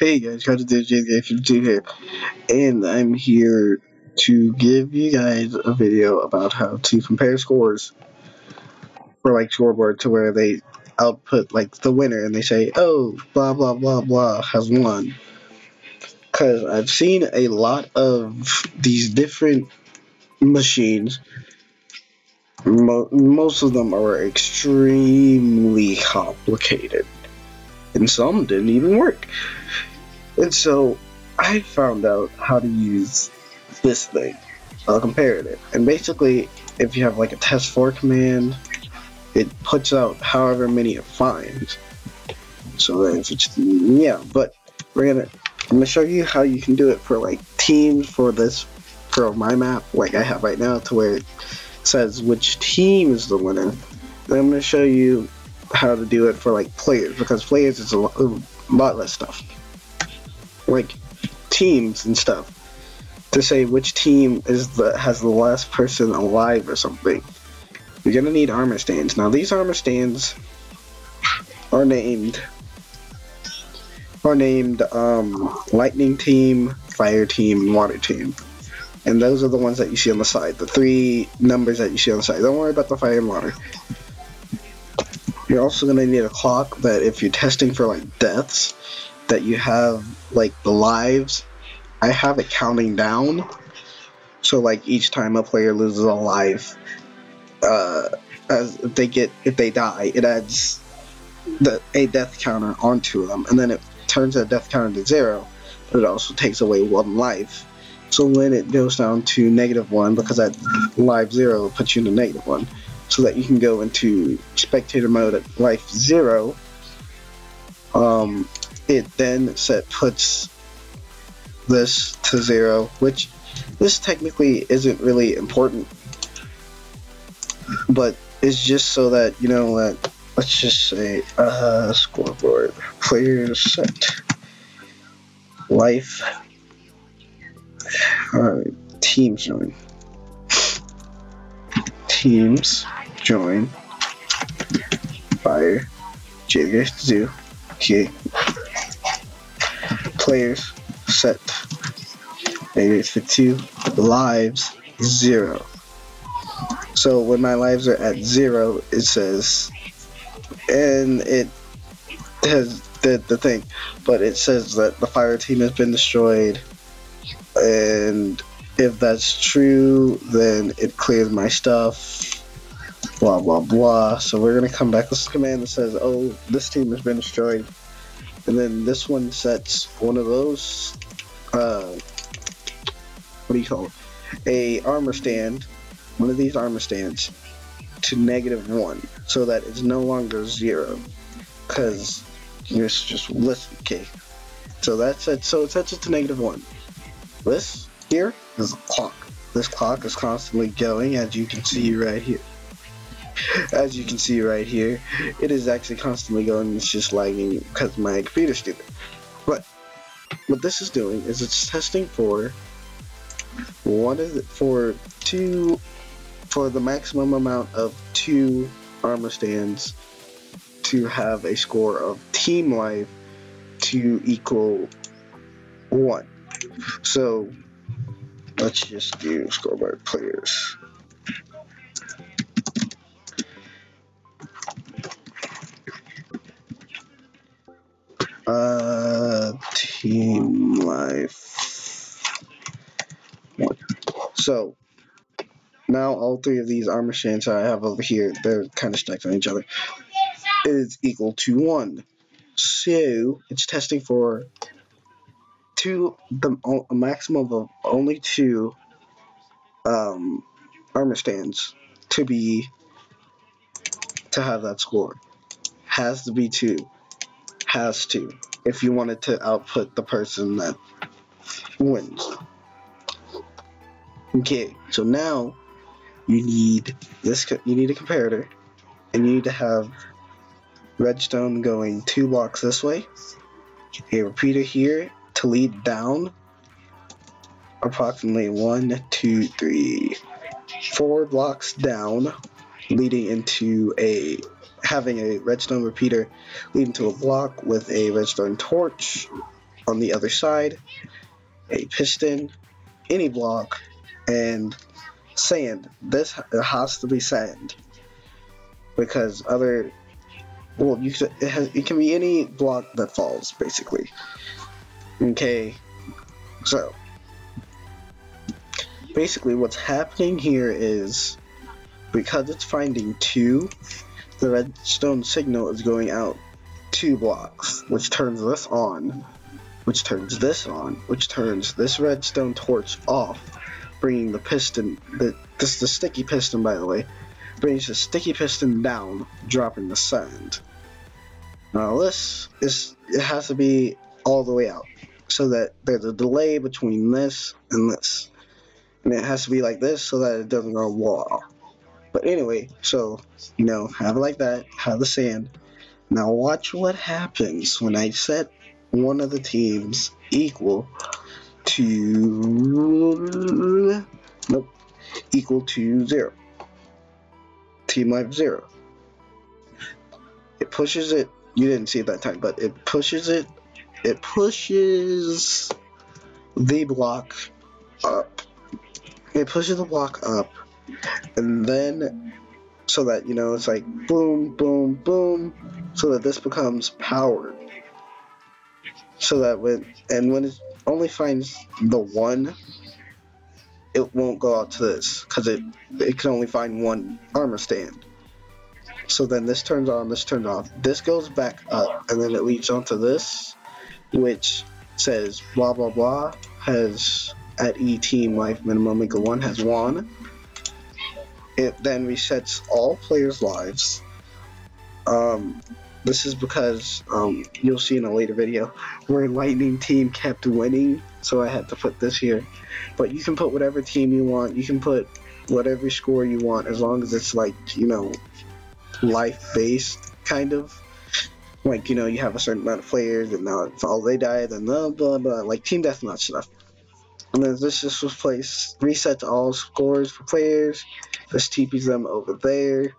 Hey guys, got to do JJ52 here, and I'm here to give you guys a video about how to compare scores for like scoreboard to where they output like the winner and they say, oh, blah blah blah blah has won. Because I've seen a lot of these different machines. Most of them are extremely complicated, and some didn't even work. And so I found out how to use this thing, comparative. And basically, if you have like a test4 command, it puts out however many it finds. So if it's, yeah, but I'm gonna show you how you can do it for like teams for my map like I have right now, to where it says which team is the winner. And I'm gonna show you how to do it for like players, because players is a lot less stuff. Like teams and stuff, to say which team has the last person alive or something. You're gonna need armor stands. Now these armor stands are named lightning team, fire team, and water team. And those are the ones that you see on the side, the three numbers that you see on the side. Don't worry about the fire and water. You're also gonna need a clock that if you're testing for like deaths, that you have like the lives. I have it counting down, so like each time a player loses a life, if they die, it adds a death counter onto them, and then it turns that death counter to 0, but it also takes away 1 life. So when it goes down to -1, because that life 0 puts you into -1, so that you can go into spectator mode at life 0. It then puts this to 0, which this technically isn't really important, but it's just so that you know that. Let's just say scoreboard players set life. Alright, teams join fire JJ52. Okay. Players set JJ52 lives 0. So when my lives are at 0, it says, and it has the thing, but it says that the fire team has been destroyed, and if that's true, then it clears my stuff, blah blah blah. So we're gonna come back with this command that says, oh, this team has been destroyed, and then this one sets one of those what do you call it, a armor stand, one of these armor stands, to -1, so that it's no longer 0, because just listen. Okay, so that's it. So it sets it to -1. This here is a clock. This clock is constantly going, as you can see right here. As you can see right here, it is actually constantly going. It's just lagging because my computer's stupid. But what this is doing is it's testing for for the maximum amount of 2 armor stands to have a score of team life to equal 1. So let's just do scoreboard players. Team life 1. So now all 3 of these armor stands I have over here, they're kind of stacked on each other, is equal to 1. So it's testing for a maximum of only 2 armor stands to have that score. Has to be 2. Has to, if you wanted to output the person that wins. Okay, so now you need a comparator, and you need to have redstone going 2 blocks this way, a repeater here to lead down approximately 1, 2, 3, 4 blocks down, leading into having a redstone repeater leading to a block with a redstone torch on the other side, a piston, any block, and sand. This has to be sand because it can be any block that falls, basically. Okay, so basically what's happening here is, because it's finding 2, the redstone signal is going out 2 blocks, which turns this on, which turns this on, which turns this redstone torch off, bringing the piston, this is the sticky piston, by the way, brings the sticky piston down, dropping the sand. Now it has to be all the way out, so that there's a delay between this and this. And it has to be like this so that it doesn't go wall. But anyway, so, have it like that, have the sand. Now watch what happens when I set one of the teams equal to 0. Team life 0. It pushes it. You didn't see it that time, but it pushes it. It pushes the block up. It pushes the block up, and then so that it's like boom, boom, boom, so that this becomes powered. So that when it only finds the 1, it won't go out to this because it can only find 1 armor stand. So then this turns on, this turns off, this goes back up, and then it leads onto this, which says blah blah blah, has at E team life minimum equal 1, has won. It then resets all players' lives. This is because you'll see in a later video where Lightning team kept winning, so I had to put this here. But you can put whatever team you want, you can put whatever score you want, as long as it's like, life-based, kind of. Like, you have a certain amount of players, and now if all they die, then blah, blah, blah, like team deathmatch stuff. And then this just resets all scores for players. This TPs them over there.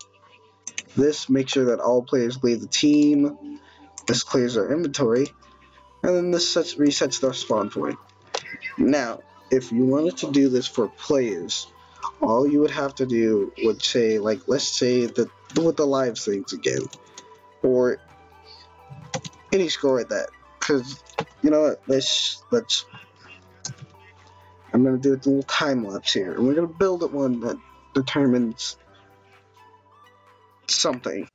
This makes sure that all players leave the team. This clears their inventory. And then this resets their spawn point. Now, if you wanted to do this for players, all you would have to do would say, like, let's say with the live things again, or any score at that. Because you know what? Let's. I'm gonna do a little time lapse here, and we're gonna build at one that determines something.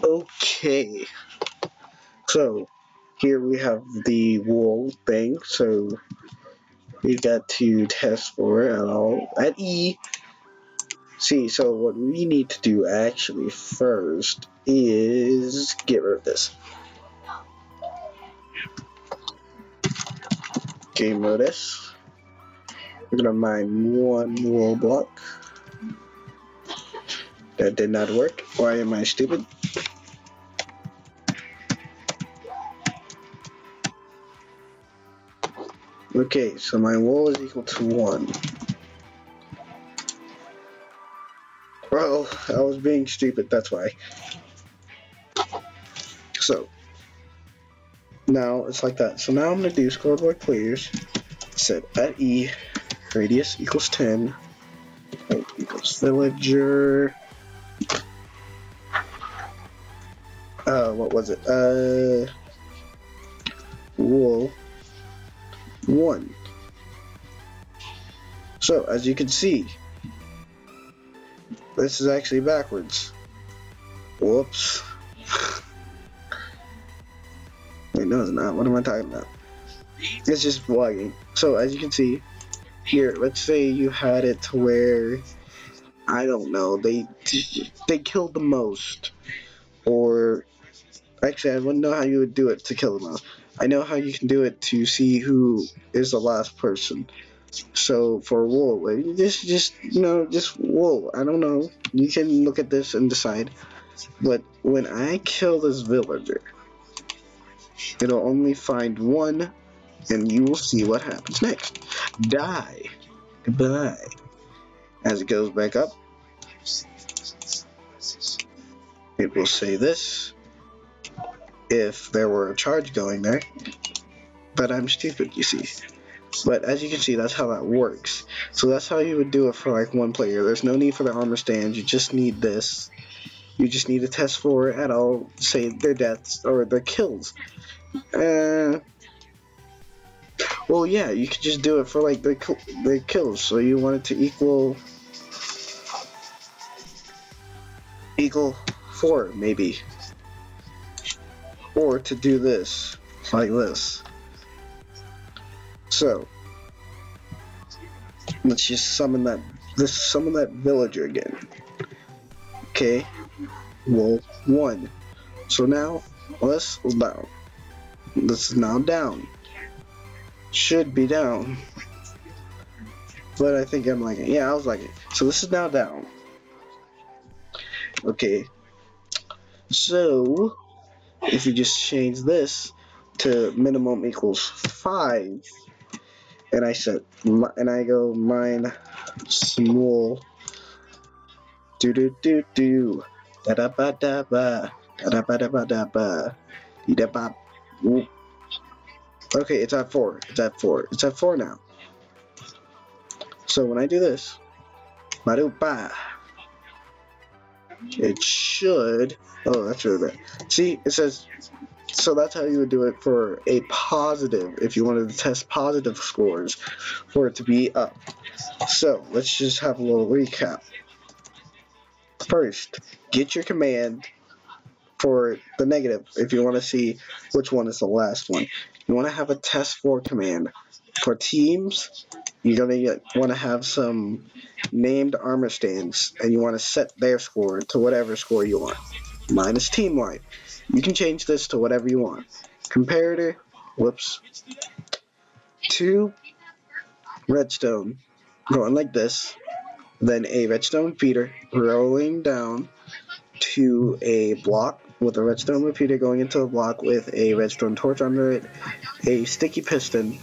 Okay, so here we have the wool thing, so we've got to test for it at E. See, so what we need to do actually first is get rid of this. Game rid of this. We're gonna mine one wool block. That did not work. Why am I stupid? Okay, so my wool is equal to 1. Well, I was being stupid, that's why. So, now it's like that. So now I'm going to do scoreboard players. Set at E, radius equals 10, height equals villager. What was it? Wool 1. So, as you can see, this is actually backwards. Whoops. Wait, no, it's not. What am I talking about? It's just vlogging. So, as you can see, here, let's say you had it to where, I don't know, they killed the most. Or, actually, I wouldn't know how you would do it to kill the most. I know how you can do it to see who is the last person. So for wool, just wool. I don't know. You can look at this and decide. But when I kill this villager, it'll only find 1, and you will see what happens next. Die. Goodbye. As it goes back up, it will say this. If there were a charge going there, but I'm stupid, you see. But as you can see, that's how that works. So that's how you would do it for like one player. There's no need for the armor stands. You just need this. You just need to test for at all, say their deaths or their kills. Well, yeah, you could just do it for like the kills. So you want it to equal 4 maybe. Or to do this, like this. So, let's just summon that villager again. Okay, wool 1. So now, this is down. This is now down. Should be down. But I think I'm like it. Yeah, I was like it. So this is now down. Okay. So, if you just change this to minimum equals 5, and I go mine some wool, da da ba da ba da ba da ba da ba da ba da ba. Okay, it's at 4. It's at 4. It's at 4 now. So when I do this, ba. It should. Oh, that's really bad. See, it says. So that's how you would do it for a positive. If you wanted to test positive scores, for it to be up. So let's just have a little recap. First, get your command for the negative. If you want to see which one is the last one, you want to have a test for command. For teams, you're gonna want to have some named armor stands, and you want to set their score to whatever score you want. Mine is team-wide. You can change this to whatever you want. Comparator, whoops, to redstone, going like this, then a redstone repeater rolling down to a block with a redstone repeater going into a block with a redstone torch under it, a sticky piston,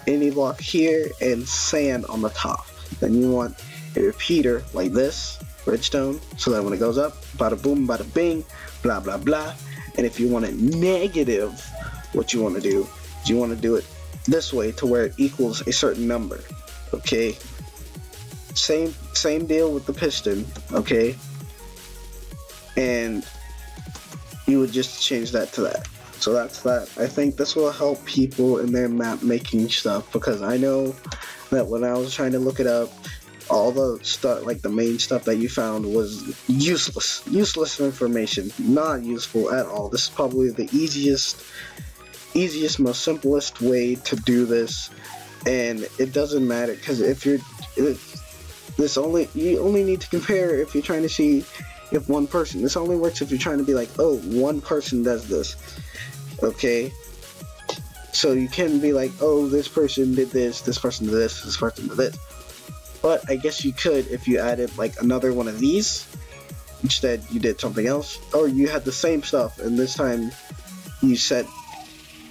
any block here, and sand on the top. Then you want a repeater like this, redstone, so that when it goes up, bada boom, bada bing, blah blah blah. And if you want it negative, what you want to do is you want to do it this way to where it equals a certain number. Okay, same deal with the piston. Okay, and you would just change that to that. So that's that. I think this will help people in their map making stuff, because I know that when I was trying to look it up, all the stuff, like the main stuff that you found, was useless information, not useful at all. This is probably the easiest, most simplest way to do this, and it doesn't matter because if you're you only need to compare if you're trying to see if one person. This only works if you're trying to be like, oh, one person does this, okay? So you can be like, oh, this person did this person did this person did this. But I guess you could if you added like another one of these. Instead, you did something else, or you had the same stuff, and this time you set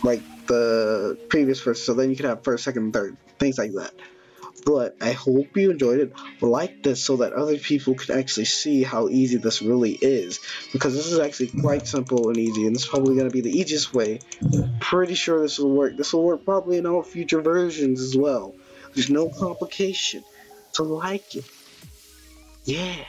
like the previous person, so then you could have first, second, and third, things like that. But I hope you enjoyed it. Like this so that other people can actually see how easy this really is, because this is actually quite simple and easy, and this is probably going to be the easiest way. Pretty sure this will work. This will work probably in all future versions as well. There's no complication. So like it. Yeah.